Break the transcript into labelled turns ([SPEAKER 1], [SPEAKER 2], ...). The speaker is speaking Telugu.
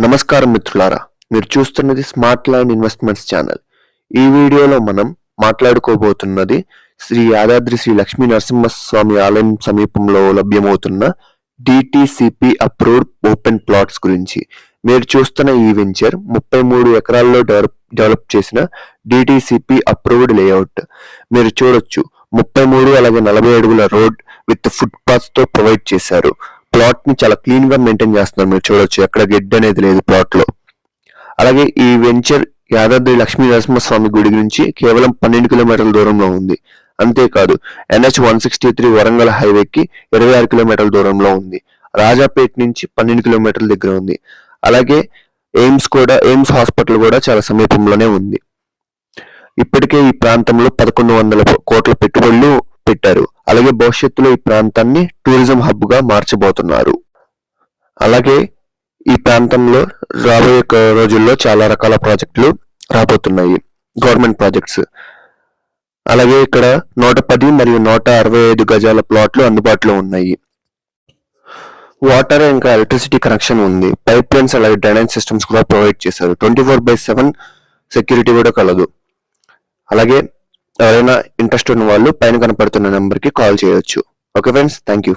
[SPEAKER 1] నమస్కారం మిత్రులారా, మీరు చూస్తున్నది స్మార్ట్ ల్యాండ్ ఇన్వెస్ట్మెంట్స్ ఛానల్. ఈ వీడియోలో మనం మాట్లాడుకోబోతున్నది శ్రీ యాదాద్రి శ్రీ లక్ష్మీ నరసింహస్వామి ఆలయం సమీపంలో లభ్యమవుతున్న డిటిసిపి అప్రూవ్డ్ ఓపెన్ ప్లాట్స్ గురించి. మీరు చూస్తున్న ఈ వెంచర్ 33 ఎకరాల్లో డెవలప్ చేసిన డిటిసిపి అప్రూవ్డ్ లేఅవుట్. మీరు చూడొచ్చు, 33 అలాగే 40 అడుగుల రోడ్ విత్ ఫుట్ పాత్ తో ప్రొవైడ్ చేశారు. ప్లాట్ ని చాలా క్లీన్ గా మెయింటైన్ చేస్తున్నారు. మీరు చూడొచ్చు, ఎక్కడ గెడ్డ అనేది లేదు ప్లాట్ లో. అలాగే ఈ వెంచర్ యాదాద్రి లక్ష్మీ నరసింహస్వామి గుడి నుంచి కేవలం 12 కిలోమీటర్ల దూరంలో ఉంది. అంతేకాదు, NH 163 వరంగల్ హైవేకి 26 కిలోమీటర్ల దూరంలో ఉంది. రాజాపేట నుంచి 12 కిలోమీటర్ల దగ్గర ఉంది. అలాగే ఎయిమ్స్ హాస్పిటల్ కూడా చాలా సమీపంలోనే ఉంది. ఇప్పటికే ఈ ప్రాంతంలో 1100 కోట్ల పెట్టుబడులు పెట్టారు. అలాగే భవిష్యత్తులో ఈ ప్రాంతాన్ని టూరిజం హబ్ గా మార్చబోతున్నారు. అలాగే ఈ ప్రాంతంలో రాబోయే రోజుల్లో చాలా రకాల ప్రాజెక్టులు రాబోతున్నాయి, గవర్నమెంట్ ప్రాజెక్ట్స్. అలాగే ఇక్కడ 110 మరియు 165 గజాల ప్లాట్లు అందుబాటులో ఉన్నాయి. వాటర్ ఇంకా ఎలక్ట్రిసిటీ కనెక్షన్ ఉంది. పైప్ లైన్స్ అలాగే డ్రైనేజ్ సిస్టమ్స్ కూడా ప్రొవైడ్ చేశారు. 24/7 సెక్యూరిటీ కూడా కలదు. అలాగే ఎవరైనా ఇంట్రెస్ట్ ఉన్న వాళ్ళు పైన కనపడుతున్న నెంబర్కి కాల్ చేయొచ్చు. Okay friends, thank you.